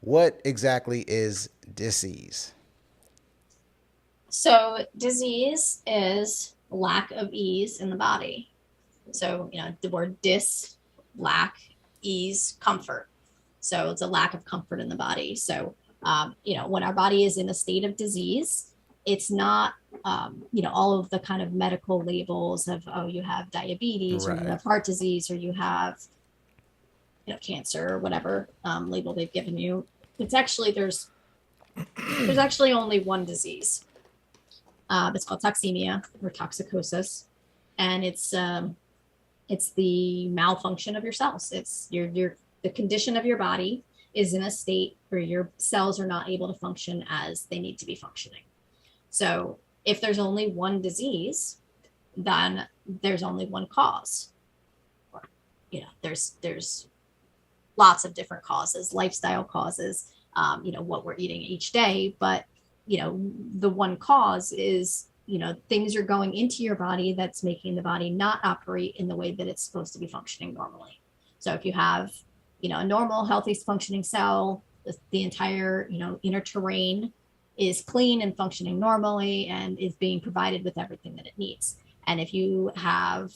What exactly is disease? So, disease is lack of ease in the body. So, the word lack, ease, comfort. So, it's a lack of comfort in the body. So, when our body is in a state of disease, it's not, all of the kind of medical labels of, oh, you have diabetes or you Right. have heart disease or you have, cancer or whatever label they've given you. It's actually, there's actually only one disease. It's called toxemia or toxicosis, and it's the malfunction of your cells. It's your the condition of your body is in a state where your cells are not able to function as they need to be functioning. So if there's only one disease, then there's only one cause. Or, there's lots of different causes, lifestyle causes, what we're eating each day. But, the one cause is, things are going into your body that's making the body not operate in the way that it's supposed to be functioning normally. So if you have, a normal, healthy, functioning cell, the entire, inner terrain is clean and functioning normally and is being provided with everything that it needs. And if you have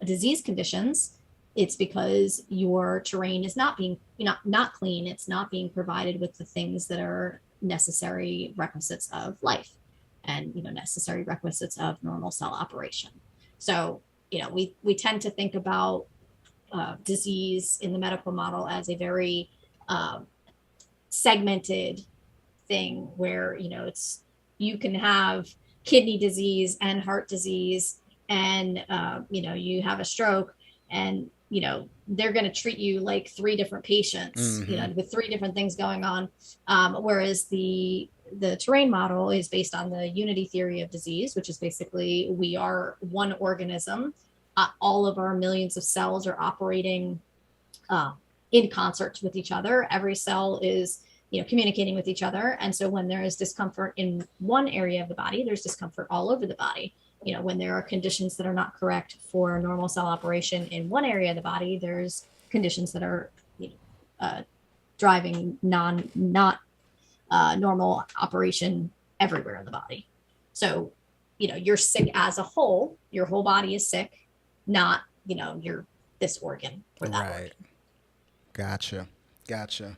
disease conditions, it's because your terrain is not being not clean. It's not being provided with the things that are necessary requisites of life and necessary requisites of normal cell operation. So we tend to think about disease in the medical model as a very um, segmented thing where it's you can have kidney disease and heart disease and you have a stroke and they're going to treat you like three different patients Mm-hmm. with three different things going on, whereas the terrain model is based on the unity theory of disease, which is basically we are one organism. All of our millions of cells are operating uh, in concert with each other. Every cell is communicating with each other, and so when there is discomfort in one area of the body, there's discomfort all over the body. When there are conditions that are not correct for normal cell operation in one area of the body, there's conditions that are uh, driving not normal operation everywhere in the body. So you're sick as a whole. Your whole body is sick, not you're this organ or that organ. Right. Gotcha. Gotcha.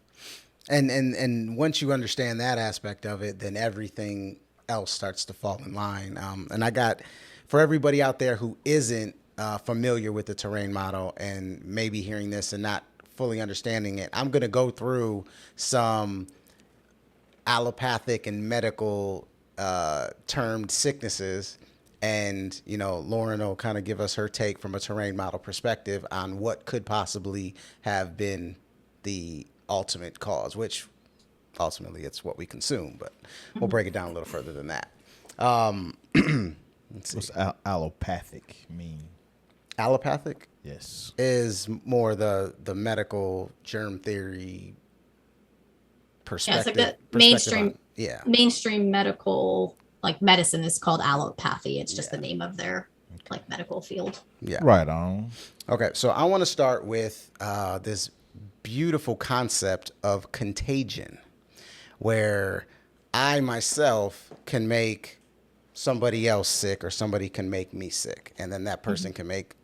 And once you understand that aspect of it, then everything else starts to fall in line. And I got for everybody out there who isn't familiar with the terrain model and maybe hearing this and not fully understanding it, I'm gonna go through some allopathic and medical termed sicknesses. And, Lauren will kind of give us her take from a terrain model perspective on what could possibly have been the ultimate cause, which ultimately it's what we consume, but we'll break it down a little further than that. Um, let's see. What's allopathic mean? Allopathic Yes. is more the medical germ theory Yeah, it's like the perspective on, yeah. mainstream medical like medicine is called allopathy. It's just the Yeah. name of their like medical field. Yeah. Right on. Okay, so I want to start with this beautiful concept of contagion, where I myself can make somebody else sick, or somebody can make me sick, and then that person Mhm. can make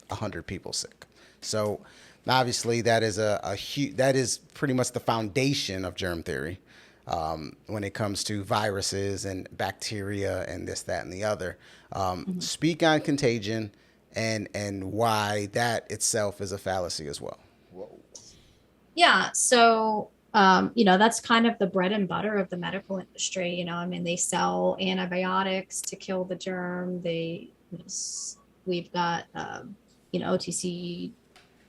100 people sick. So obviously, that is pretty much the foundation of germ theory when it comes to viruses and bacteria and this, that, and the other. Mhm. Speak on contagion and why that itself is a fallacy as well. Yeah, so that's kind of the bread and butter of the medical industry. I mean, they sell antibiotics to kill the germ. We've got OTC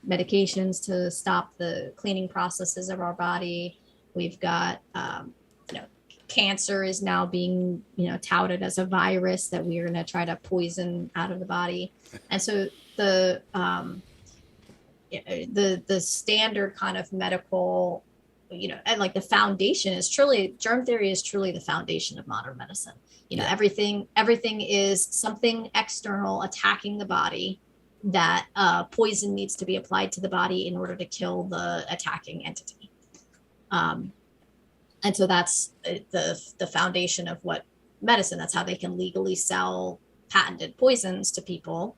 medications to stop the cleaning processes of our body. We've got you know cancer is now being touted as a virus that we are going to try to poison out of the body, and so the the standard kind of medical and like the foundation is truly germ theory is truly the foundation of modern medicine. Yeah. Everything is something external attacking the body that poison needs to be applied to the body in order to kill the attacking entity. And so that's the foundation of what medicine. That's how they can legally sell patented poisons to people,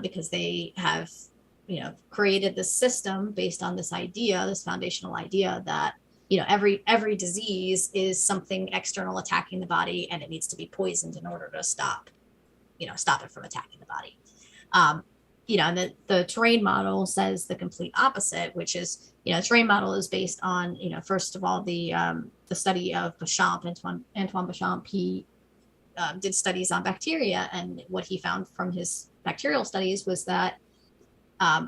because they have, created this system based on this idea, this foundational idea that, every disease is something external attacking the body, and it needs to be poisoned in order to stop it from attacking the body. And the terrain model says the complete opposite, which is, terrain model is based on, first of all, the study of Béchamp, Antoine Béchamp. He did studies on bacteria, and what he found from his bacterial studies was that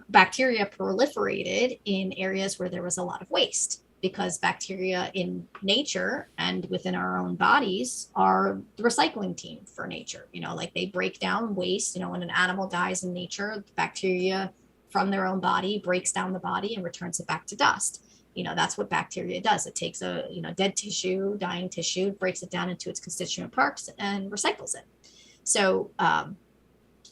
bacteria proliferated in areas where there was a lot of waste, because bacteria in nature and within our own bodies are the recycling team for nature. Like they break down waste. When an animal dies in nature, bacteria from their own body breaks down the body and returns it back to dust. That's what bacteria does. It takes a dead tissue, dying tissue, breaks it down into its constituent parts and recycles it. So and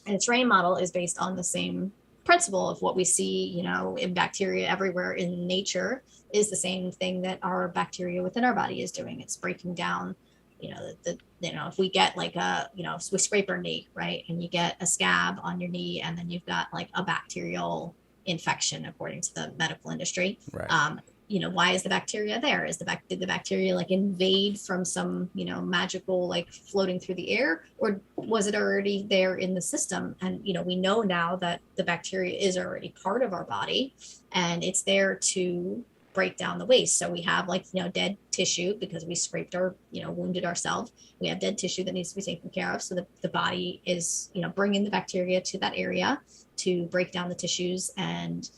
its terrain model is based on the same principle of what we see, in bacteria everywhere in nature is the same thing that our bacteria within our body is doing. It's breaking down, if we get like we scrape our knee, right? And you get a scab on your knee, and then you've got like a bacterial infection, according to the medical industry. Right. Why is the bacteria there? Did the bacteria like invade from some, magical, like floating through the air, or was it already there in the system? And, we know now that the bacteria is already part of our body, and it's there to break down the waste. So we have dead tissue because we scraped or, wounded ourselves. We have dead tissue that needs to be taken care of. So the body is, bringing the bacteria to that area to break down the tissues and,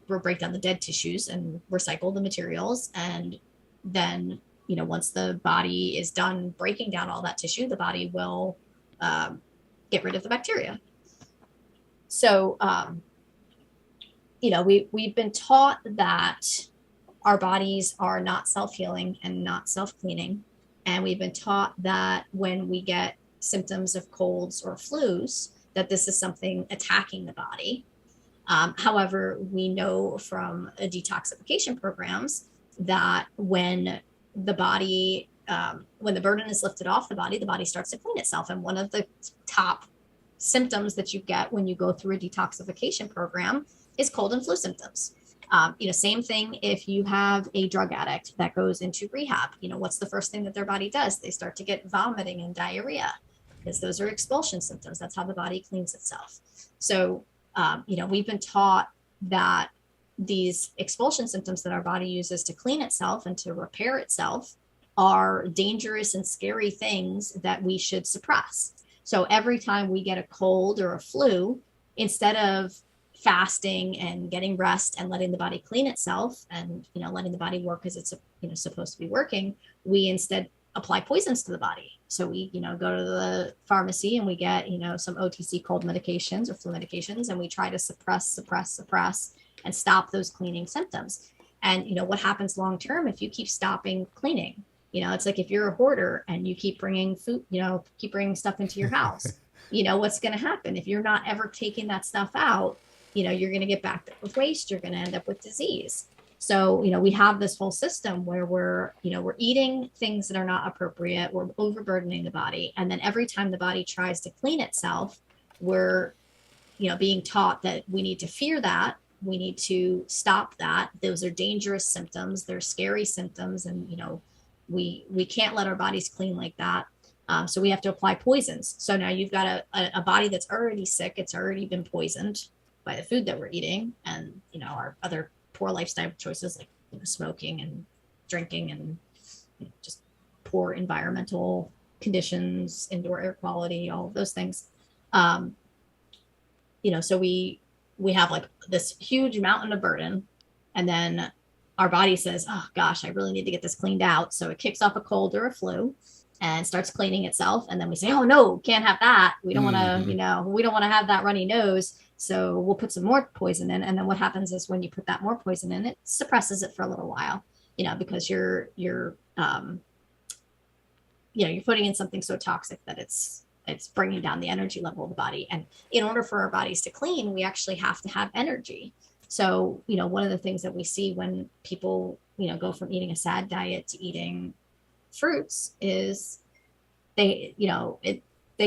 break down the dead tissues and recycle the materials. And then, once the body is done breaking down all that tissue, the body will get rid of the bacteria. So, we've been taught that our bodies are not self-healing and not self-cleaning. And we've been taught that when we get symptoms of colds or flus, that this is something attacking the body. However, we know from detoxification programs that when the body, when the burden is lifted off the body starts to clean itself. And one of the top symptoms that you get when you go through a detoxification program is cold and flu symptoms. Same thing if you have a drug addict that goes into rehab. What's the first thing that their body does? They start to get vomiting and diarrhea, because those are expulsion symptoms. That's how the body cleans itself. So, we've been taught that these expulsion symptoms that our body uses to clean itself and to repair itself are dangerous and scary things that we should suppress. So every time we get a cold or a flu, instead of fasting and getting rest and letting the body clean itself and, letting the body work as it's, supposed to be working, we instead apply poisons to the body. So we, go to the pharmacy and we get, some OTC cold medications or flu medications, and we try to suppress and stop those cleaning symptoms. And, what happens long-term if you keep stopping cleaning? It's like if you're a hoarder and you keep bringing food, keep bringing stuff into your house, what's going to happen if you're not ever taking that stuff out? You're going to get backed up with waste. You're going to end up with disease. So, we have this whole system where we're eating things that are not appropriate. We're overburdening the body. And then every time the body tries to clean itself, we're, being taught that we need to fear that. We need to stop that. Those are dangerous symptoms. They're scary symptoms. And, we can't let our bodies clean like that. So we have to apply poisons. So now you've got a body that's already sick. It's already been poisoned by the food that we're eating and, our other poor lifestyle choices like smoking and drinking and just poor environmental conditions, indoor air quality, all of those things. So we have like this huge mountain of burden, and then our body says, oh gosh, I really need to get this cleaned out. So it kicks off a cold or a flu and starts cleaning itself. And then we say, oh no, can't have that. We don't want to, we don't want to have that runny nose. So we'll put some more poison in. And then what happens is when you put that more poison in, it suppresses it for a little while, because you're putting in something so toxic that it's bringing down the energy level of the body. And in order for our bodies to clean, we actually have to have energy. So, one of the things that we see when people, go from eating a sad diet to eating fruits is they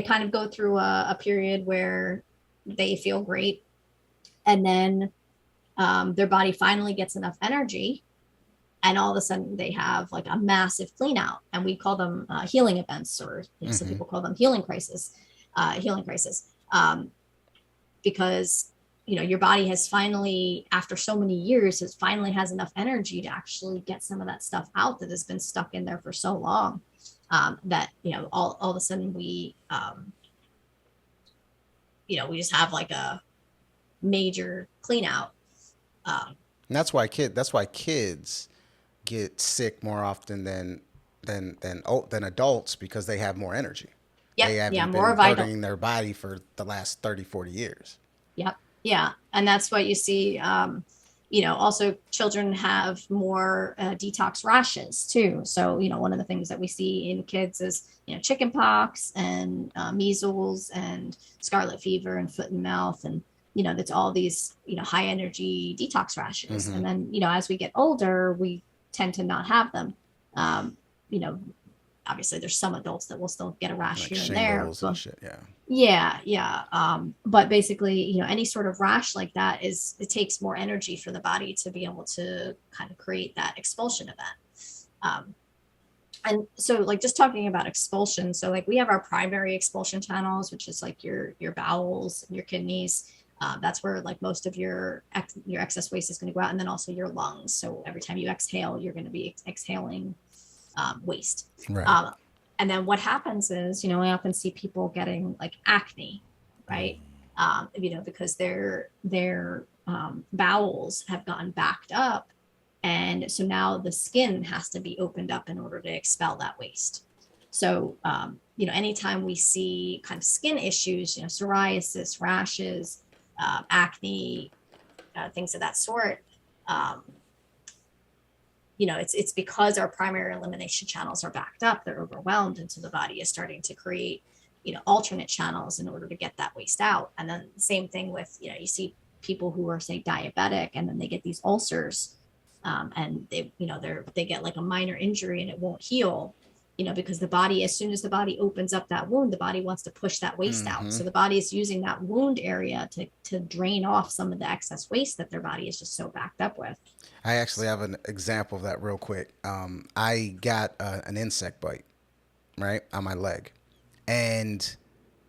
kind of go through a period where they feel great, and then their body finally gets enough energy, and all of a sudden they have like a massive clean out, and we call them healing events, or some people call them healing crisis, because your body has finally, after so many years, it finally has enough energy to actually get some of that stuff out that has been stuck in there for so long, that all of a sudden we just have like a major clean out. And that's why kids get sick more often than adults, because they have more energy. They Yep, yeah, haven't more been vital. burdening their body for the last 30, 40 years. Yep. Yeah. And that's what you see. Also children have more detox rashes too. So, one of the things that we see in kids is, chicken pox and measles and scarlet fever and foot and mouth. And, that's all these, high energy detox rashes. And then, as we get older, we tend to not have them. You know, Obviously there's some adults that will still get a rash Like here and there. shingles and shit. Yeah. Yeah. But basically, any sort of rash like that it takes more energy for the body to be able to kind of create that expulsion event. And so like just talking about expulsion, so like we have our primary expulsion channels, which is like your bowels and your kidneys. That's where like most of your excess waste is going to go out, and then also your lungs. So every time you exhale, you're going to be exhaling waste. Right. And then what happens is, I often see people getting like acne, right? Because their bowels have gotten backed up. And so now the skin has to be opened up in order to expel that waste. So, anytime we see kind of skin issues, psoriasis, rashes, acne, things of that sort, it's because our primary elimination channels are backed up, they're overwhelmed, and so the body is starting to create, alternate channels in order to get that waste out. And then same thing with, you see people who are, say, diabetic, and then they get these ulcers, and they get like a minor injury and it won't heal, because the body, as soon as the body opens up that wound, the body wants to push that waste out. So the body is using that wound area to drain off some of the excess waste that their body is just so backed up with. I actually have an example of that real quick. I got an insect bite, right, on my leg, and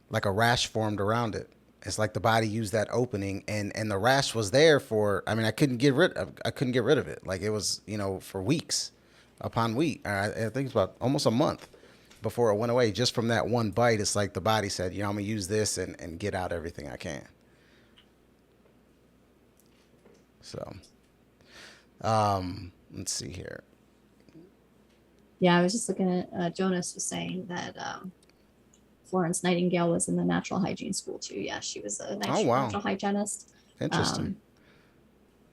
like a rash formed around it. It's like the body used that opening, and the rash was there for. I mean, I couldn't get rid of it. Like it was, for weeks upon week. I think it's about almost a month before it went away. Just from that one bite, it's like the body said, I'm gonna use this and get out everything I can. So, let's see here. Yeah, I was just looking at Jonas was saying that Florence Nightingale was in the natural hygiene school too. Yeah, she was a natural hygienist. Interesting.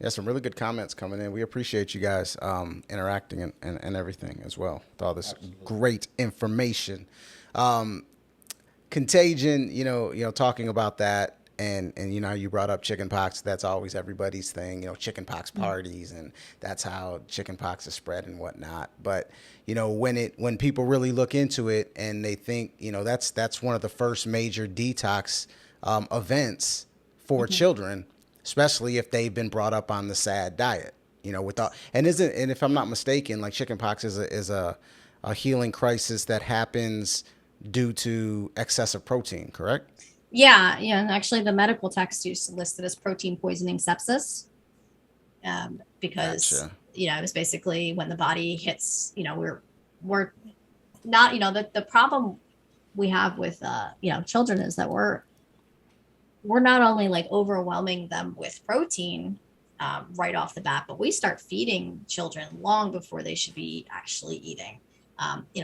Yeah, some really good comments coming in. We appreciate you guys interacting and everything as well with all this great information. Contagion, talking about that. And you brought up chicken pox. That's always everybody's thing, chicken pox parties, and that's how chicken pox is spread and whatnot. But when people really look into it and they think that's one of the first major detox events for children, especially if they've been brought up on the SAD diet. And if I'm not mistaken, like chicken pox is a healing crisis that happens due to excessive protein, correct? Yeah, and actually the medical text used to list it as protein poisoning sepsis, because Gotcha. It was basically when the body hits, we're not, the problem we have with children is that we're not only like overwhelming them with protein right off the bat, but we start feeding children long before they should be actually eating.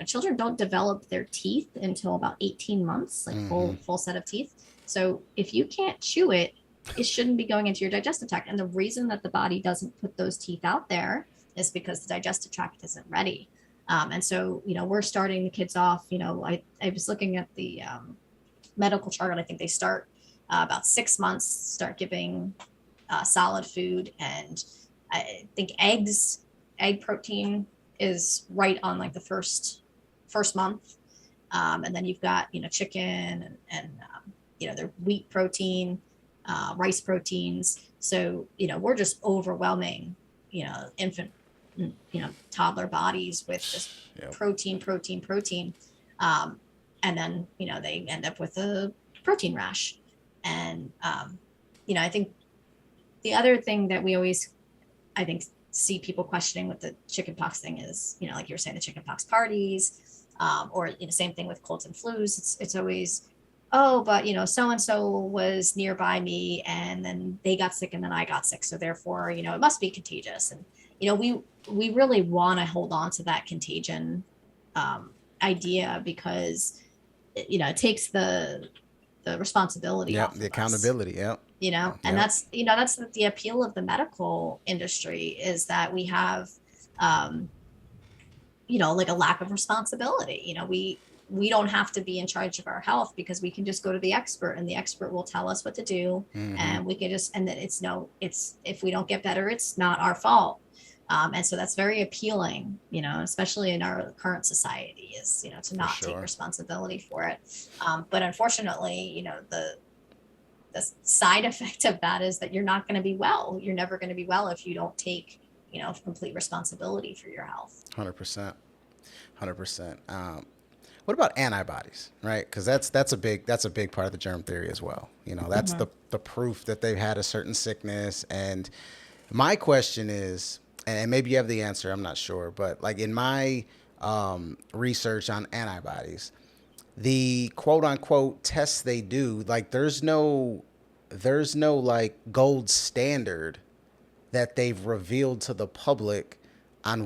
Children don't develop their teeth until about 18 months, like full set of teeth. So if you can't chew it, it shouldn't be going into your digestive tract. And the reason that the body doesn't put those teeth out there is because the digestive tract isn't ready. And so, we're starting the kids off, I was looking at the medical chart, and I think they start about 6 months, start giving solid food, and I think egg protein is right on like the first month, and then you've got chicken and their wheat protein, rice proteins. So we're just overwhelming infant toddler bodies with just Yep. protein, and then they end up with a protein rash. And I think the other thing that we always, I think, see people questioning with the chickenpox thing is, like you were saying, the chickenpox parties, or same thing with colds and flus. It's always, oh, but so and so was nearby me, and then they got sick, and then I got sick, so therefore, it must be contagious. And we really want to hold on to that contagion idea, because it takes the responsibility Yep. off The of us. accountability. Yep. And that's the appeal of the medical industry, is that we have like a lack of responsibility. We don't have to be in charge of our health, because we can just go to the expert, and the expert will tell us what to do. And we can just, and then it's if we don't get better, it's not our fault. And so that's very appealing, especially in our current society, is to not take responsibility for it. But unfortunately, the side effect of that is that you're not going to be well. You're never going to be well if you don't take complete responsibility for your health. 100%. 100%. What about antibodies, right? Because that's a big part of the germ theory as well. That's the proof that they've had a certain sickness. And my question is, and maybe you have the answer, I'm not sure, but like in my research on antibodies, the quote unquote tests they do, like there's no like gold standard that they've revealed to the public on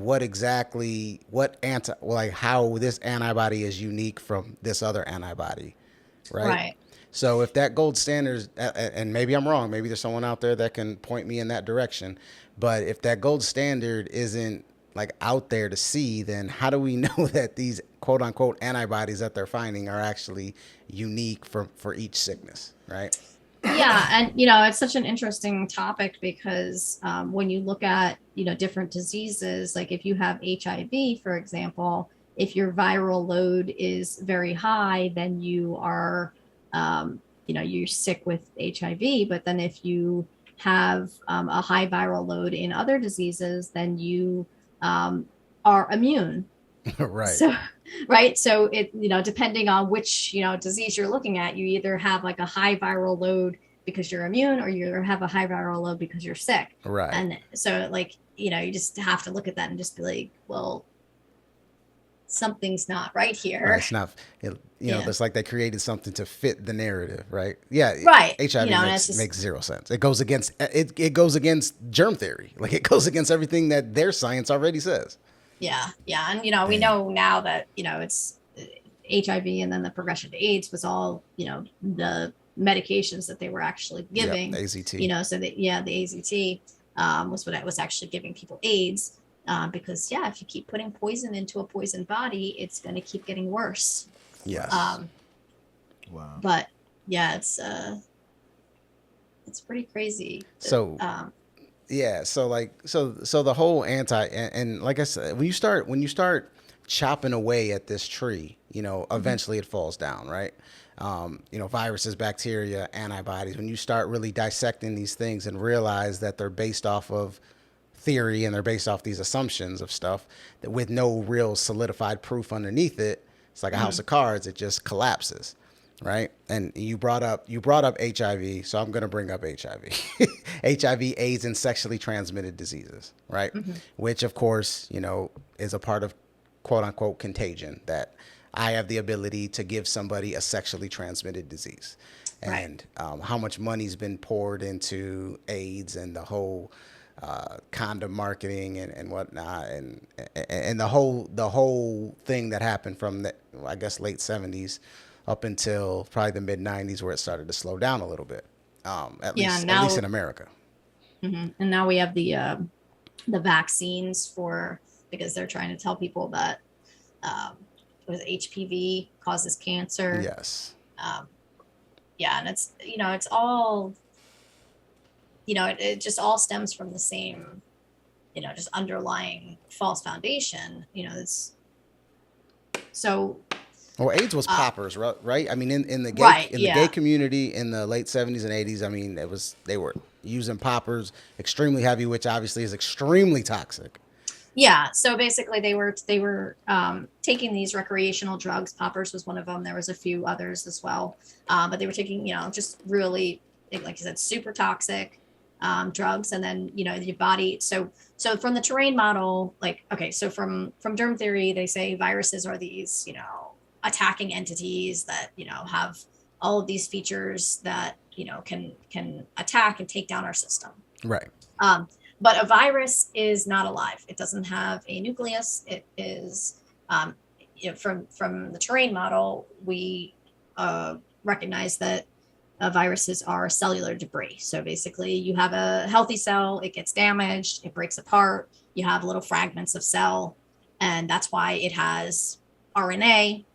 how this antibody is unique from this other antibody, right? So if that gold standard, and maybe I'm wrong, maybe there's someone out there that can point me in that direction, but if that gold standard isn't like out there to see, then how do we know that these quote unquote antibodies that they're finding are actually unique for each sickness, right? Yeah, and it's such an interesting topic, because when you look at different diseases, like if you have HIV, for example, if your viral load is very high, then you are you're sick with HIV. But then if you have a high viral load in other diseases, then you are immune. Right. So it depending on which disease you're looking at, you either have like a high viral load because you're immune, or you have a high viral load because you're sick. Right. And so like you just have to look at that and just be like, well, something's not right here. Right. It's not, it's like they created something to fit the narrative, right? Yeah. Right. HIV makes zero sense. It goes against germ theory. Like it goes against everything that their science already says. Yeah. And we know now that it's HIV, and then the progression to AIDS was all the medications that they were actually giving. Yep, AZT. So that the AZT was what was actually giving people AIDS. Because if you keep putting poison into a poisoned body, it's going to keep getting worse. Yes. Wow. But it's pretty crazy. So so the whole and like I said, when you start chopping away at this tree, eventually it falls down, right? Viruses, bacteria, antibodies. When you start really dissecting these things and realize that they're based off of theory and they're based off these assumptions of stuff that with no real solidified proof underneath it, it's like a house of cards. It just collapses, right? And you brought up HIV, so I'm going to bring up HIV. HIV, AIDS, and sexually transmitted diseases, right? Which of course, is a part of quote unquote contagion, that I have the ability to give somebody a sexually transmitted disease. And how much money's been poured into AIDS and the whole condom marketing and whatnot, and the whole thing that happened from the, I guess, late 70s up until probably the mid 90s, where it started to slow down a little bit, at least in America. And now we have the vaccines because they're trying to tell people that HPV causes cancer. Yes. And it's it's all it just all stems from the same, just underlying false foundation. It's so. Well, AIDS was poppers, right? I mean, in the gay Right, in the gay yeah. community in the late 70s and 80s, I mean, they were using poppers extremely heavy, which obviously is extremely toxic. Yeah, so basically they were taking these recreational drugs. Poppers was one of them. There was a few others as well, but they were taking, just really, like you said, super toxic drugs, and then your body. So from the terrain model, like okay, so from germ theory, they say viruses are these attacking entities that have all of these features that can attack and take down our system. Right. Um, but a virus is not alive. It doesn't have a nucleus. It is, from the terrain model, we recognize that viruses are cellular debris. So basically, you have a healthy cell, it gets damaged, it breaks apart, you have little fragments of cell, and that's why it has RNA,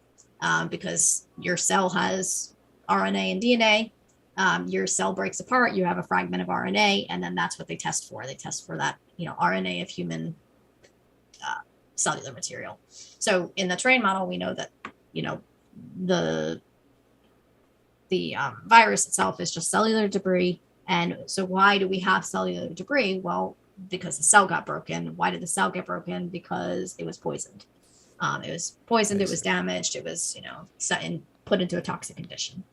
because your cell has RNA and DNA. Your cell breaks apart, you have a fragment of RNA, and then that's what they test for. They test for that, RNA of human cellular material. So in the terrain model, we know that, the virus itself is just cellular debris. And so why do we have cellular debris? Well, because the cell got broken. Why did the cell get broken? Because it was poisoned. It was poisoned, it was damaged, it was, set and put into a toxic condition.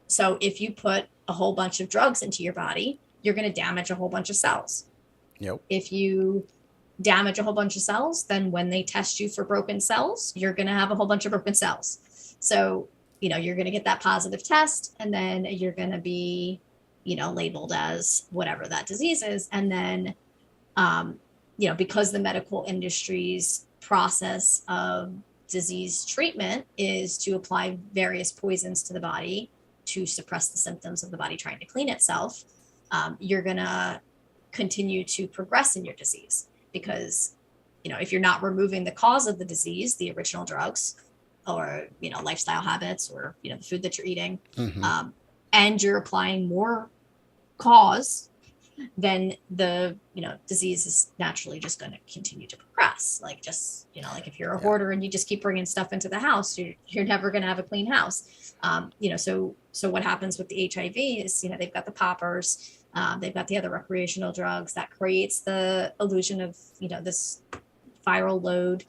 So if you put a whole bunch of drugs into your body, you're going to damage a whole bunch of cells. Yep. If you damage a whole bunch of cells, then when they test you for broken cells, you're going to have a whole bunch of broken cells. So, you're going to get that positive test, and then you're going to be, labeled as whatever that disease is. And then, because the medical industry's process of disease treatment is to apply various poisons to the body to suppress the symptoms of the body trying to clean itself, you're going to continue to progress in your disease because, if you're not removing the cause of the disease, the original drugs or, lifestyle habits or, the food that you're eating, and you're applying more cause, then the disease is naturally just going to continue to progress. Like just like if you're a hoarder and you just keep bringing stuff into the house, you're never going to have a clean house. So what happens with the HIV is they've got the poppers, they've got the other recreational drugs that creates the illusion of this viral load,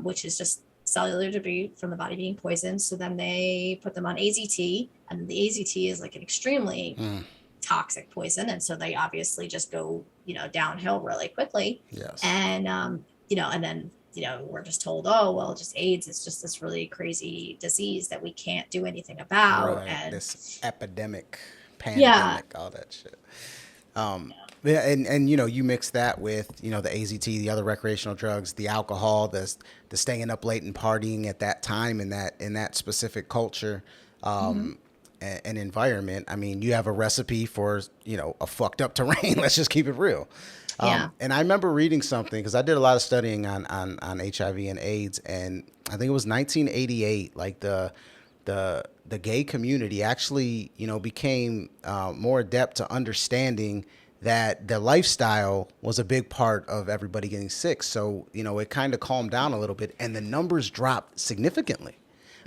which is just cellular debris from the body being poisoned. So then they put them on AZT, and the AZT is like an extremely toxic poison, and so they obviously just go downhill really quickly. Yes. And and then we're just told, oh well, just AIDS is just this really crazy disease that we can't do anything about. Right. And This epidemic, pandemic, all that shit. Yeah, and you mix that with the AZT, the other recreational drugs, the alcohol, the staying up late and partying at that time in that specific culture. An environment. I mean, you have a recipe for a fucked up terrain. Let's just keep it real. And I remember reading something because I did a lot of studying on HIV and AIDS, and I think it was 1988. Like the gay community actually became more adept to understanding that the lifestyle was a big part of everybody getting sick. So it kind of calmed down a little bit, and the numbers dropped significantly.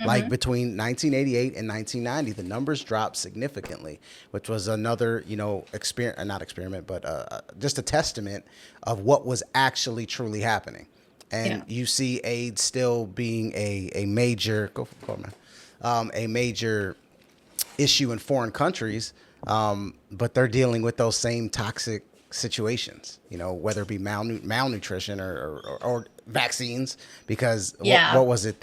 Like between 1988 and 1990, the numbers dropped significantly, which was another, not experiment, but just a testament of what was actually truly happening. And you see AIDS still being a major, a major issue in foreign countries, but they're dealing with those same toxic situations, whether it be malnutrition or vaccines, because what was it,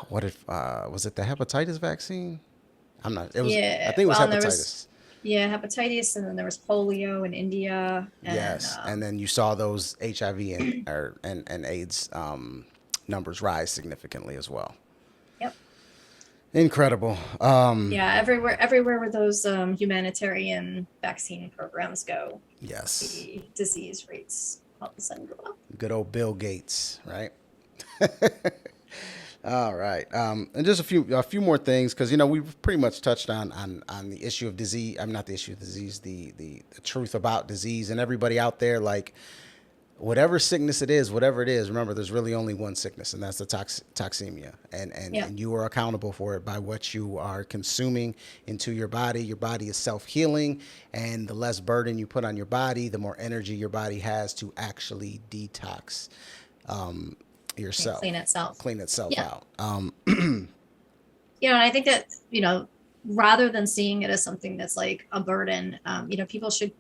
was it the hepatitis vaccine? I'm not. It was. I think it was hepatitis. Hepatitis, and then there was polio in India. And, yes, and then you saw those HIV and AIDS numbers rise significantly as well. Yep. Incredible. Everywhere where those humanitarian vaccine programs go, yes, the disease rates all of a sudden go up. Good old Bill Gates, right? All right. And just a few more things because we've pretty much touched on the issue of disease. I'm not the issue of disease, the truth about disease, and everybody out there, like whatever sickness it is, whatever it is. Remember, there's really only one sickness, and that's the toxemia, Yep. and you are accountable for it by what you are consuming into your body. Your body is self healing, and the less burden you put on your body, the more energy your body has to actually detox And yourself, clean itself. clean itself Yeah. out. And I think that, rather than seeing it as something that's like a burden, people should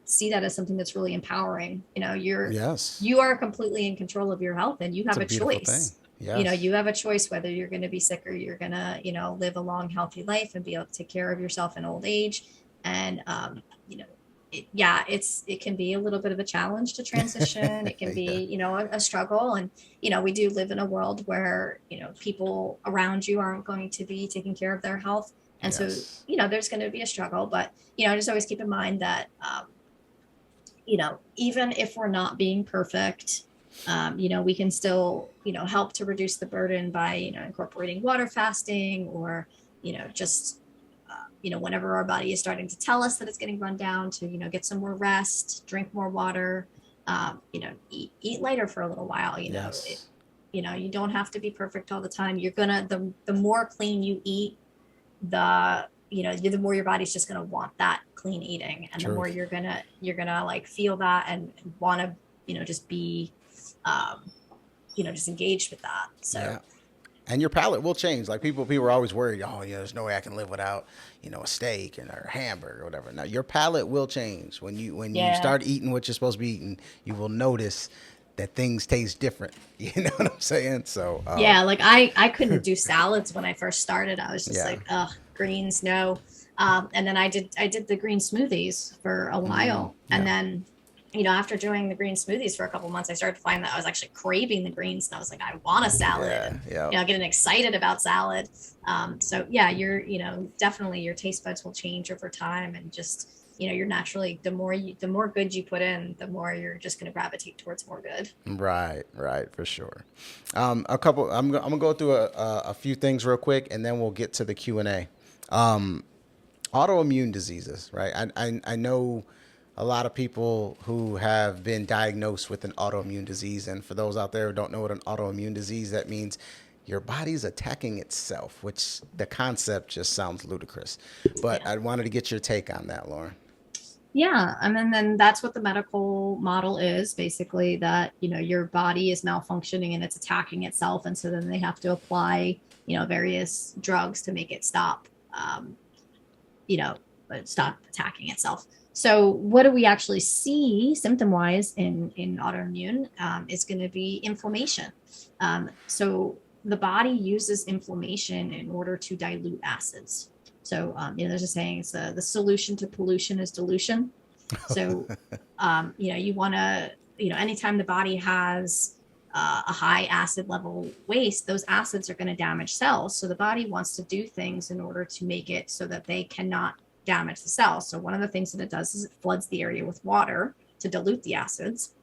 see that as something that's really empowering. Yes, You are completely in control of your health, and you it's have a a beautiful thing. choice. Yes, You have a choice whether you're going to be sick or you're going to, live a long, healthy life and be able to take care of yourself in old age. And, it can be a little bit of a challenge to transition. It can yeah, be, a struggle. And, we do live in a world where, people around you aren't going to be taking care of their health. And so, yes, there's going to be a struggle, but, just always keep in mind that, even if we're not being perfect, we can still, help to reduce the burden by, incorporating water fasting or, just, whenever our body is starting to tell us that it's getting run down to, get some more rest, drink more water, eat lighter for a little while, yes, you don't have to be perfect all the time. The more clean you eat, the more your body's just going to want that clean eating, and the more truth. you're gonna like feel that and want to just be um just engaged with that. So Yeah. And your palate will change. Like people are always worried. Oh, there's no way I can live without, a steak or a hamburger or whatever. Now your palate will change when you yeah. start eating what you're supposed to be eating. You will notice that things taste different. You know what I'm saying? So, Yeah, like I couldn't do salads when I first started. I was just yeah. like, ugh, greens, no. And then I did the green smoothies for a while, and Yeah. then after doing the green smoothies for a couple months, I started to find that I was actually craving the greens, and I was like, I want a salad, Yeah. and Yeah. getting excited about salad. So yeah, you're definitely your taste buds will change over time, and just you're naturally the more good you put in, the more you're just going to gravitate towards more good. Right, right, for sure. A couple. I'm gonna go through a few things real quick, and then we'll get to the Q&A. Autoimmune diseases, right? I know a lot of people who have been diagnosed with an autoimmune disease, and for those out there who don't know what an autoimmune disease, that means your body's attacking itself, which the concept just sounds ludicrous. But Yeah. I wanted to get your take on that, Lauren. Yeah, and then that's what the medical model is basically, that your body is malfunctioning and it's attacking itself, and so then they have to apply various drugs to make it stop, you know stop attacking itself. So what do we actually see symptom wise in autoimmune, is going to be inflammation. So the body uses inflammation in order to dilute acids. So, there's a saying, it's the solution to pollution is dilution. So, you want to, anytime the body has a high acid level waste, those acids are going to damage cells. So the body wants to do things in order to make it so that they cannot damage the cells. So one of the things that it does is it floods the area with water to dilute the acids.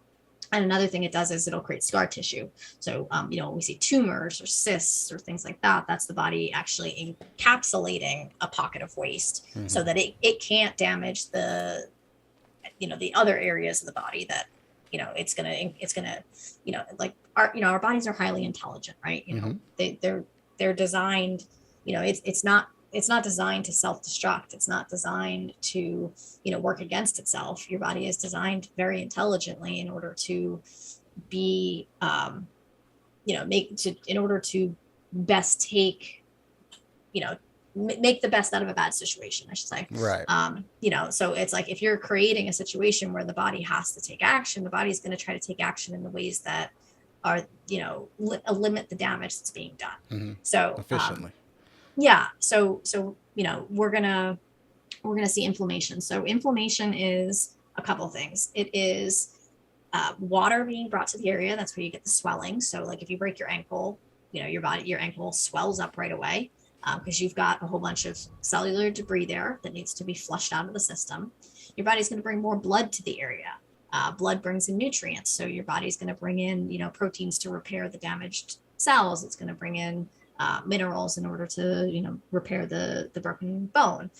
And another thing it does is it'll create scar tissue. So, when we see tumors or cysts or things like that, that's the body actually encapsulating a pocket of waste so that it can't damage the other areas of the body that, it's gonna, like our bodies are highly intelligent, right? They're designed, it's not designed to self-destruct. It's not designed to, work against itself. Your body is designed very intelligently in order to be, in order to best take, make the best out of a bad situation, I should say. Right. So it's like, if you're creating a situation where the body has to take action, the body's going to try to take action in the ways that are, limit the damage that's being done. So, Efficiently. yeah. So, we're gonna see inflammation. So inflammation is a couple things. It is water being brought to the area. That's where you get the swelling. So like if you break your ankle, your ankle swells up right away, because you've got a whole bunch of cellular debris there that needs to be flushed out of the system. Your body's going to bring more blood to the area. Blood brings in nutrients, so your body's going to bring in proteins to repair the damaged cells. It's going to bring in minerals in order to, repair the broken bone.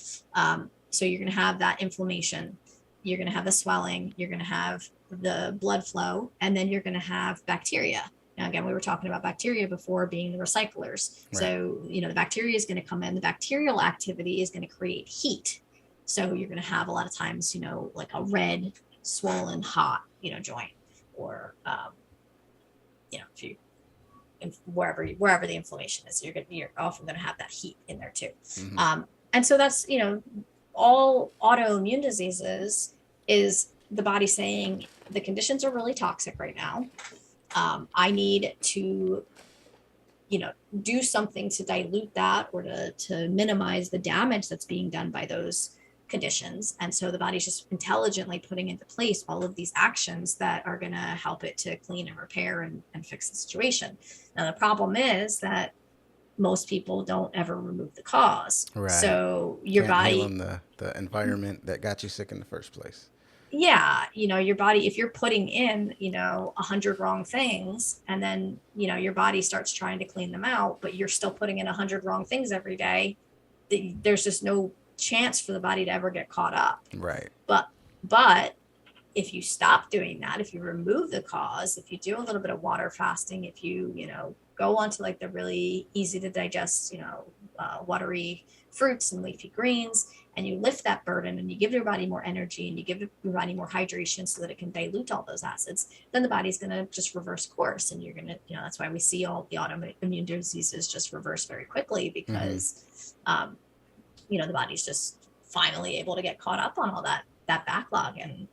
So you're going to have that inflammation. You're going to have the swelling. You're going to have the blood flow, and then you're going to have bacteria. Now, again, we were talking about bacteria before being the recyclers. Right. So, the bacteria is going to come in. The bacterial activity is going to create heat. So you're going to have a lot of times, like a red, swollen, hot, joint, or, if you, wherever the inflammation is, you're often going to have that heat in there too. Mm-hmm. And so that's, all autoimmune diseases is the body saying the conditions are really toxic right now. I need to, do something to dilute that or to minimize the damage that's being done by those conditions. And so the body's just intelligently putting into place all of these actions that are going to help it to clean and repair and fix the situation. Now, the problem is that most people don't ever remove the cause. Right. So your Can't body, heal in the environment that got you sick in the first place. yeah, your body, if you're putting in, 100 wrong things, and then, your body starts trying to clean them out, but you're still putting in 100 wrong things every day, there's just no chance for the body to ever get caught up. Right. But if you stop doing that, if you remove the cause, if you do a little bit of water fasting, if you, go onto like the really easy to digest, watery fruits and leafy greens, and you lift that burden and you give your body more energy and you give your body more hydration so that it can dilute all those acids, then the body's going to just reverse course. And you're going to, that's why we see all the autoimmune diseases just reverse very quickly, because, the body's just finally able to get caught up on all that backlog and,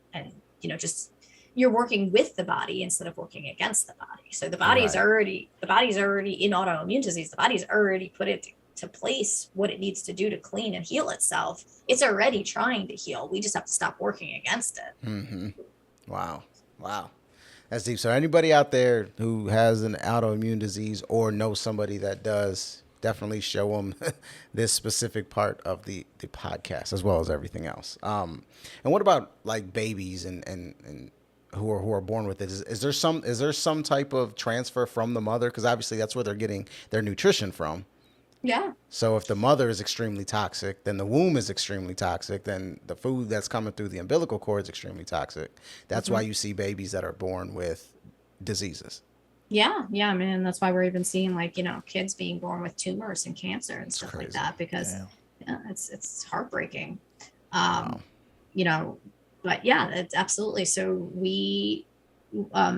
just you're working with the body instead of working against the body. So the body's already in autoimmune disease. The body's already put it to place what it needs to do to clean and heal itself. It's already trying to heal. We just have to stop working against it. Mm-hmm. Wow. That's deep. So anybody out there who has an autoimmune disease or knows somebody that does, definitely show them this specific part of the podcast as well as everything else. And what about like babies and who are born with it? Is there some type of transfer from the mother? Because obviously that's where they're getting their nutrition from. Yeah. So if the mother is extremely toxic, then the womb is extremely toxic, then the food that's coming through the umbilical cord is extremely toxic. That's why you see babies that are born with diseases. Yeah, man. That's why we're even seeing like, kids being born with tumors and cancer and stuff like that, because it's heartbreaking. Wow. But yeah, it's absolutely. So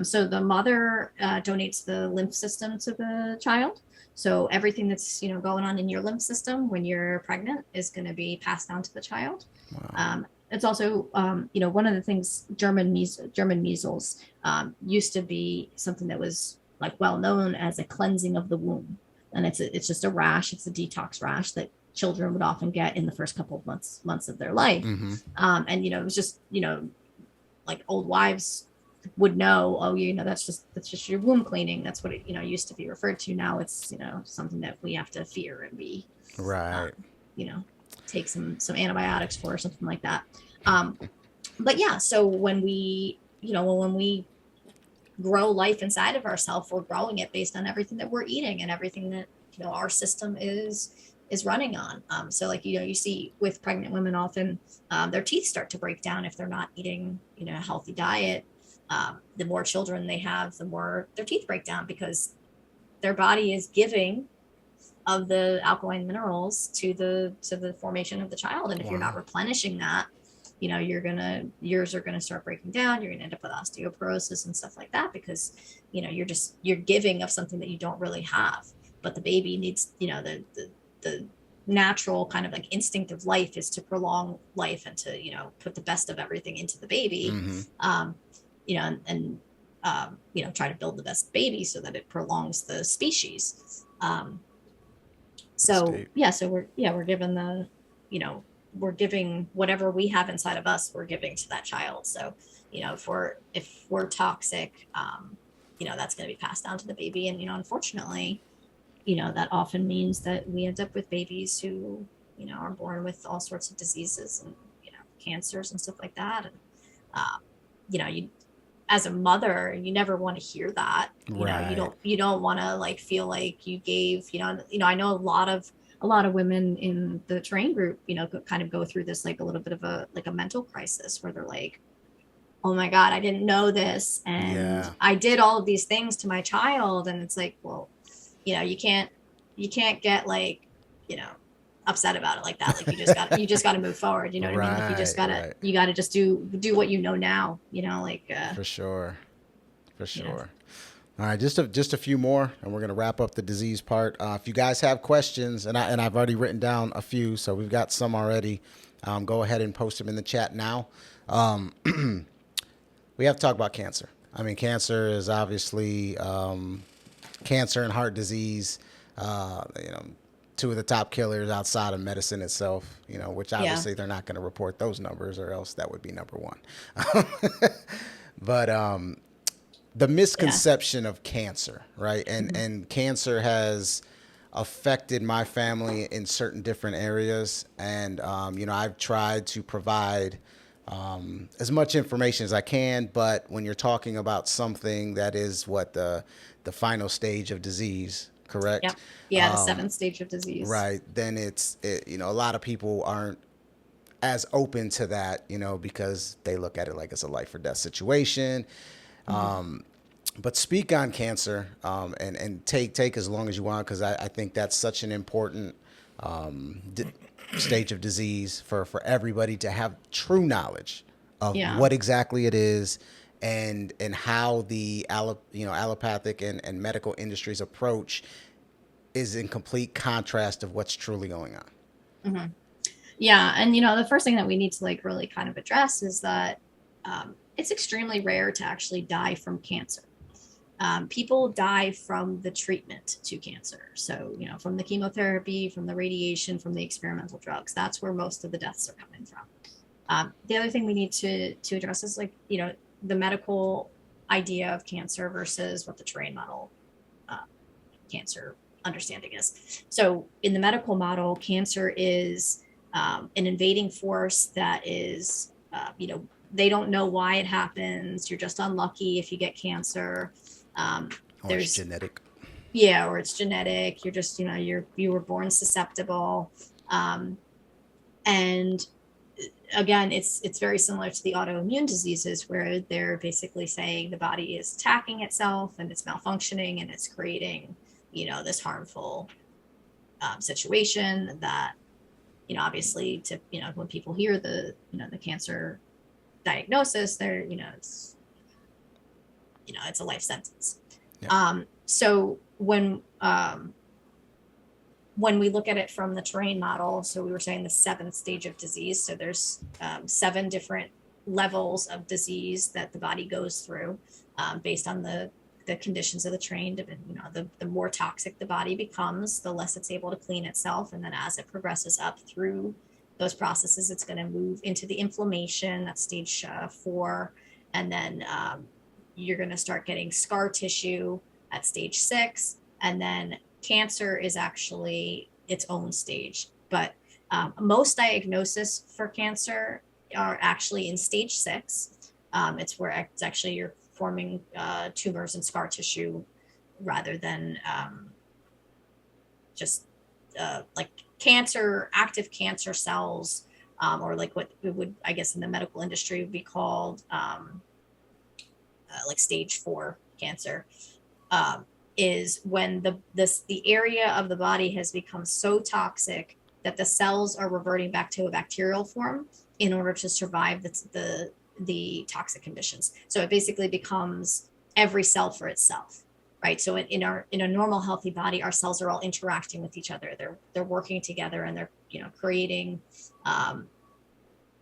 so the mother donates the lymph system to the child. So everything that's, going on in your lymph system when you're pregnant is going to be passed down to the child. Wow. It's also, one of the things, German measles used to be something that was like well known as a cleansing of the womb. And it's just a rash. It's a detox rash that children would often get in the first couple of months of their life. Mm-hmm. And, it was just, like old wives would know, oh, that's just your womb cleaning. That's what it, used to be referred to. Now it's, something that we have to fear and be, right. Take some antibiotics for or something like that. But yeah, so when we grow life inside of ourselves, we're growing it based on everything that we're eating and everything that, our system is running on. So like, you see with pregnant women, often their teeth start to break down if they're not eating, a healthy diet. The more children they have, the more their teeth break down, because their body is giving of the alkaline minerals to the formation of the child. And if you're not replenishing that, yours are gonna start breaking down. You're gonna end up with osteoporosis and stuff like that, because you're giving of something that you don't really have. But the baby needs, the natural kind of like instinct of life is to prolong life and to, put the best of everything into the baby. Mm-hmm. Try to build the best baby so that it prolongs the species. So we're given we're giving whatever we have inside of us, we're giving to that child. So, if we're toxic, that's going to be passed down to the baby. And, unfortunately, that often means that we end up with babies who, are born with all sorts of diseases and, cancers and stuff like that. And, as a mother, you never want to hear that. You know, Right. you don't want to like feel like you gave, I know a lot of women in the train group, kind of go through this like a little bit of a mental crisis where they're like, oh my God, I didn't know this. And Yeah. I did all of these things to my child. And it's like, well, you can't get like, you know, upset about it like that. Like you just got to move forward. You know what I mean? Like Right. Right. you gotta just do what you know now, For sure. For you know, sure. All right, just a few more, and we're gonna wrap up the disease part. If you guys have questions, I've already written down a few, so we've got some already. Go ahead and post them in the chat now. Um, we have to talk about cancer. I mean, cancer is obviously cancer and heart disease. Two of the top killers outside of medicine itself. Which yeah, obviously they're not going to report those numbers, or else that would be number one. But the yeah, misconception of cancer, right? And cancer has affected my family in certain different areas, and I've tried to provide as much information as I can. But when you're talking about something that is what the final stage of disease, correct? yep, yeah, the seventh stage of disease. Right. Then a lot of people aren't as open to that, because they look at it like it's a life or death situation. Mhm. But speak on cancer, and take as long as you want, because I think that's such an important d- stage of disease for everybody to have true knowledge of Yeah. what exactly it is, and how the allopathic and medical industry's approach is in complete contrast of what's truly going on. Mhm. Yeah, and the first thing that we need to like really kind of address is that it's extremely rare to actually die from cancer. People die from the treatment to cancer. So, from the chemotherapy, from the radiation, from the experimental drugs. That's where most of the deaths are coming from. The other thing we need to address is like, the medical idea of cancer versus what the terrain model uh, cancer understanding is. So, in the medical model, cancer is an invading force that is, they don't know why it happens. You're just unlucky if you get cancer. Um, Or it's there's genetic. Yeah, or it's genetic. You're just, you were born susceptible. Um, and again, it's very similar to the autoimmune diseases where they're basically saying the body is attacking itself and it's malfunctioning and it's creating, this harmful situation that, obviously to, when people hear the cancer diagnosis, they're, it's a life sentence. Yeah. So when we look at it from the terrain model, so we were saying the seventh stage of disease. So there's 7 different levels of disease that the body goes through based on the conditions of the terrain. The more toxic the body becomes, the less it's able to clean itself. And then as it progresses up through those processes, it's going to move into the inflammation. That's stage 4. And then you're going to start getting scar tissue at stage 6. And then cancer is actually its own stage. But most diagnoses for cancer are actually in stage 6. It's where it's actually you're forming tumors and scar tissue rather than just like active cancer cells, or like what it would, I guess, in the medical industry would be called like stage 4 cancer. Is when the area of the body has become so toxic that the cells are reverting back to a bacterial form in order to survive the toxic conditions. So it basically becomes every cell for itself, right? So in a normal healthy body, our cells are all interacting with each other. They're working together and they're creating,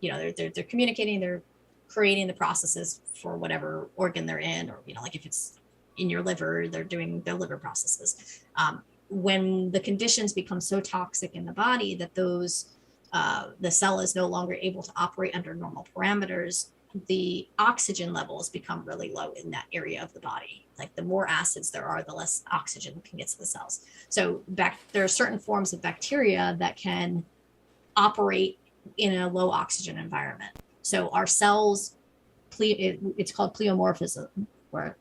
they're communicating. They're creating the processes for whatever organ they're in, or like if it's in your liver, they're doing their liver processes. When the conditions become so toxic in the body that the cell is no longer able to operate under normal parameters, the oxygen levels become really low in that area of the body. Like the more acids there are, the less oxygen can get to the cells. So there are certain forms of bacteria that can operate in a low oxygen environment. So our cells it's called pleomorphism, where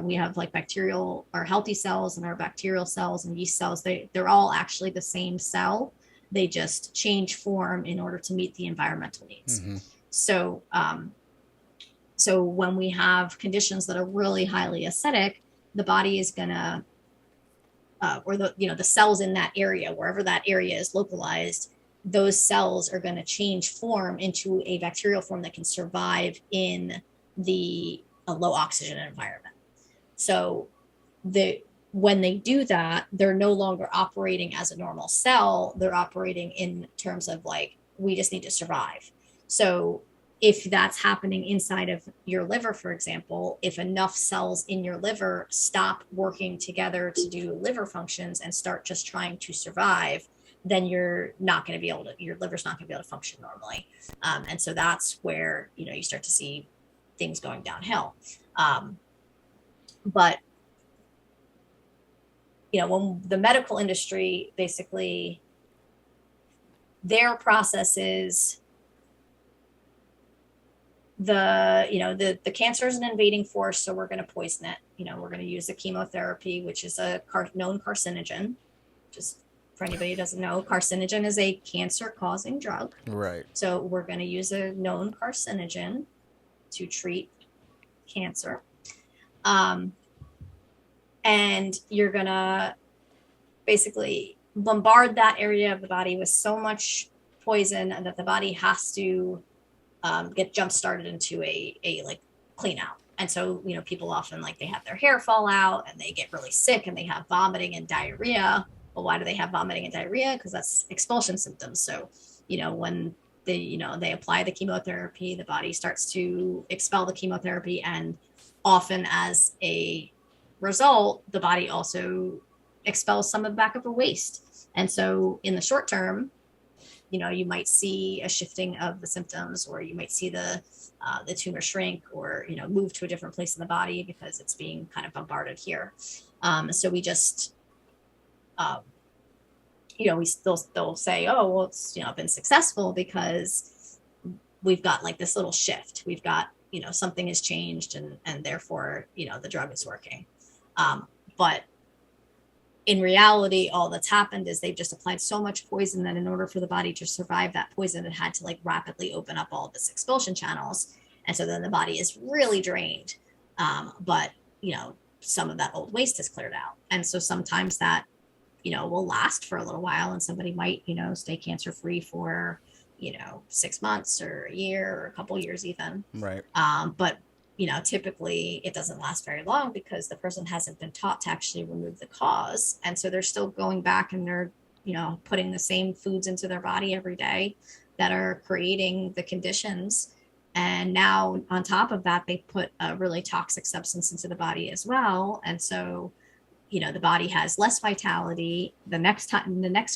we have like bacterial or healthy cells and our bacterial cells and yeast cells. They're all actually the same cell. They just change form in order to meet the environmental needs. Mm-hmm. So, so when we have conditions that are really highly acidic, the body is gonna, or the cells in that area, wherever that area is localized, those cells are going to change form into a bacterial form that can survive in a low oxygen environment. So when they do that, they're no longer operating as a normal cell. They're operating in terms of like, we just need to survive. So if that's happening inside of your liver, for example, if enough cells in your liver stop working together to do liver functions and start just trying to survive, then your liver's not going to be able to function normally. And so that's where, you start to see things going downhill. But, when the medical industry, basically their process is the cancer is an invading force, so we're going to poison it. We're going to use a chemotherapy, which is a known carcinogen. Just for anybody who doesn't know, carcinogen is a cancer-causing drug. Right. So we're going to use a known carcinogen to treat cancer. And you're going to basically bombard that area of the body with so much poison that the body has to get jump started into a like clean out. And so, people often they have their hair fall out and they get really sick and they have vomiting and diarrhea. Well, why do they have vomiting and diarrhea? Because that's expulsion symptoms. So, when they apply the chemotherapy, the body starts to expel the chemotherapy. And often as a result, the body also expels some of the back of the waste. And so in the short term, you might see a shifting of the symptoms, or you might see the tumor shrink or, move to a different place in the body because it's being kind of bombarded here. So we just, they'll say, oh, well, it's, been successful because we've got like this little shift. We've got, something has changed and therefore, the drug is working. But in reality, all that's happened is they've just applied so much poison that in order for the body to survive that poison, it had to rapidly open up all of its expulsion channels. And so then the body is really drained. But, some of that old waste has cleared out. And so sometimes that, will last for a little while, and somebody might, stay cancer free for, 6 months or a year or a couple of years even. Right. But typically it doesn't last very long because the person hasn't been taught to actually remove the cause. And so they're still going back and they're, putting the same foods into their body every day that are creating the conditions. And now on top of that, they put a really toxic substance into the body as well. And so, the body has less vitality. The next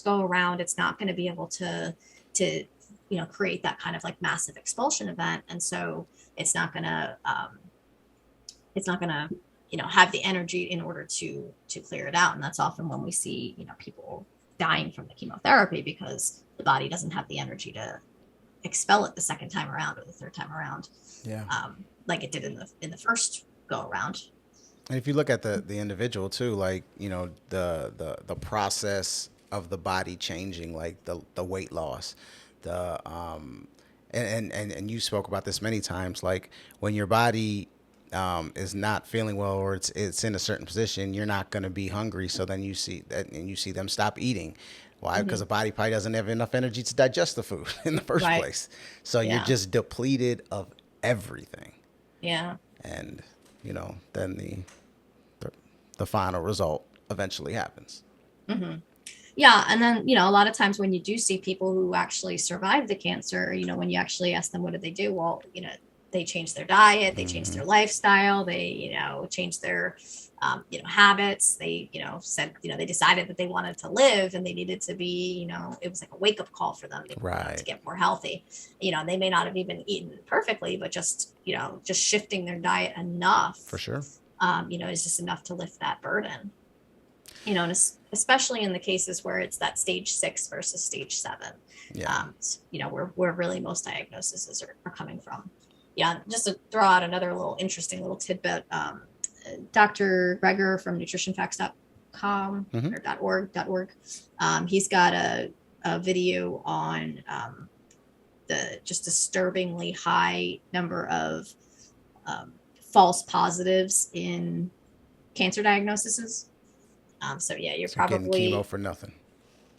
go around, it's not going to be able to create that kind of massive expulsion event. And so it's not going to have the energy in order to clear it out. And that's often when we see, people dying from the chemotherapy because the body doesn't have the energy to expel it the second time around or the third time around. Yeah. Like it did in the first go around. And if you look at the individual too, the process of the body changing, like the weight loss, and you spoke about this many times, like when your body is not feeling well or it's in a certain position, you're not going to be hungry. So then you see that and you see them stop eating. Why? Because the body probably doesn't have enough energy to digest the food in the first place. So you're just depleted of everything. Yeah. And, then the final result eventually happens. Mm-hmm. Yeah. And then, a lot of times when you do see people who actually survive the cancer, when you actually ask them, what did they do? Well, they changed their diet, they changed their lifestyle, they, changed their, habits. They, said, they decided that they wanted to live and they needed to be, it was like a wake up call for them to get more healthy. They may not have even eaten perfectly, but just shifting their diet enough. For sure. Is just enough to lift that burden. And especially in the cases where it's that stage 6 versus stage 7. Yeah. Where really most diagnoses are coming from. yeah, just to throw out another little interesting little tidbit, Dr. Greger from nutritionfacts.com Mhm. or .org, he's got a video on the just disturbingly high number of false positives in cancer diagnoses. So yeah, you're So getting chemo probably for nothing.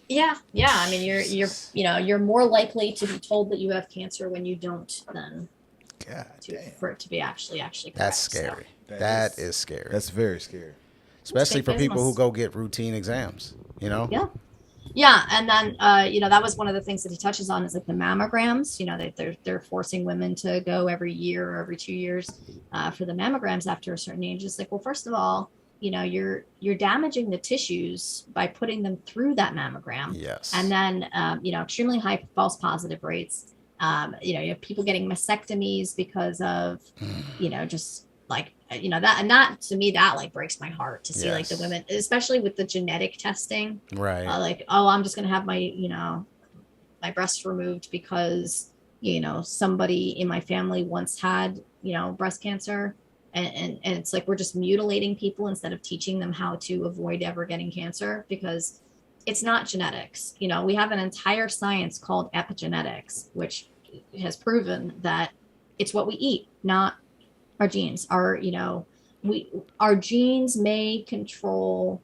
yeah. I mean, Jesus. you're more likely to be told that you have cancer when you don't than God damn. for it to be actually correct. That's So scary. That is scary. That's very scary. Especially thank for people who goodness. go get routine exams, you know? Yeah. Yeah, and then that was one of the things that he touches on is like the mammograms. They're forcing women to go every year or every 2 years for the mammograms after a certain age. It's like, well, first of all, you're damaging the tissues by putting them through that mammogram, and Yes. then extremely high false positive rates. You have people getting mastectomies because of just like that, and that to me that like breaks my heart to see like the Yes. women, especially with the genetic testing, Right. like, oh, I'm just gonna have my my breasts removed because somebody in my family once had breast cancer, and it's like we're just mutilating people instead of teaching them how to avoid ever getting cancer, because it's not genetics. We have an entire science called epigenetics, which has proven that it's what we eat, not our genes. Our genes may control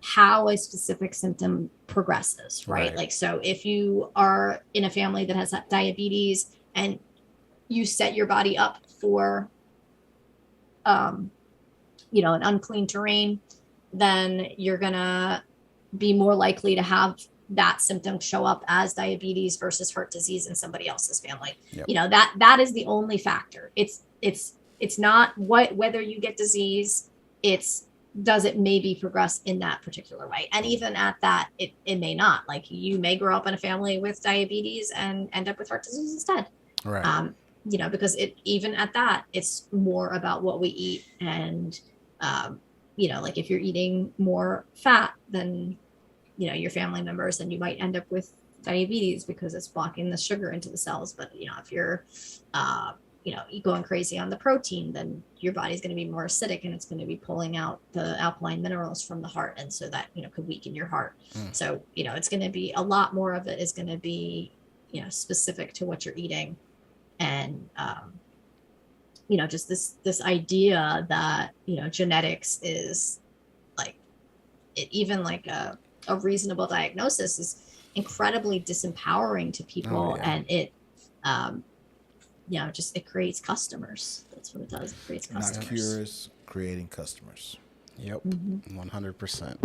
how a specific symptom progresses, right? Right. Like, so if you are in a family that has diabetes and you set your body up for um an unclean terrain, then you're gonna be more likely to have that symptom show up as diabetes versus heart disease in somebody else's family. Yep. That is the only factor. It's not whether you get disease, it's does it maybe progress in that particular way. And even at that, it may not. Like, you may grow up in a family with diabetes and end up with heart disease instead. Right. Because even at that, it's more about what we eat. And like if you're eating more fat than your family members, then you might end up with diabetes because it's blocking the sugar into the cells. But if you're going crazy on the protein, then your body's going to be more acidic and it's going to be pulling out the alkaline minerals from the heart, and so that could weaken your heart. So it's going to be a lot more of it is going to be specific to what you're eating. And just this idea that genetics is like even like a reasonable diagnosis is incredibly disempowering to people. Oh, yeah. And it it creates customers. That's what it does. It creates Not customers. cures, creating customers. Yep. Mhm. 100%.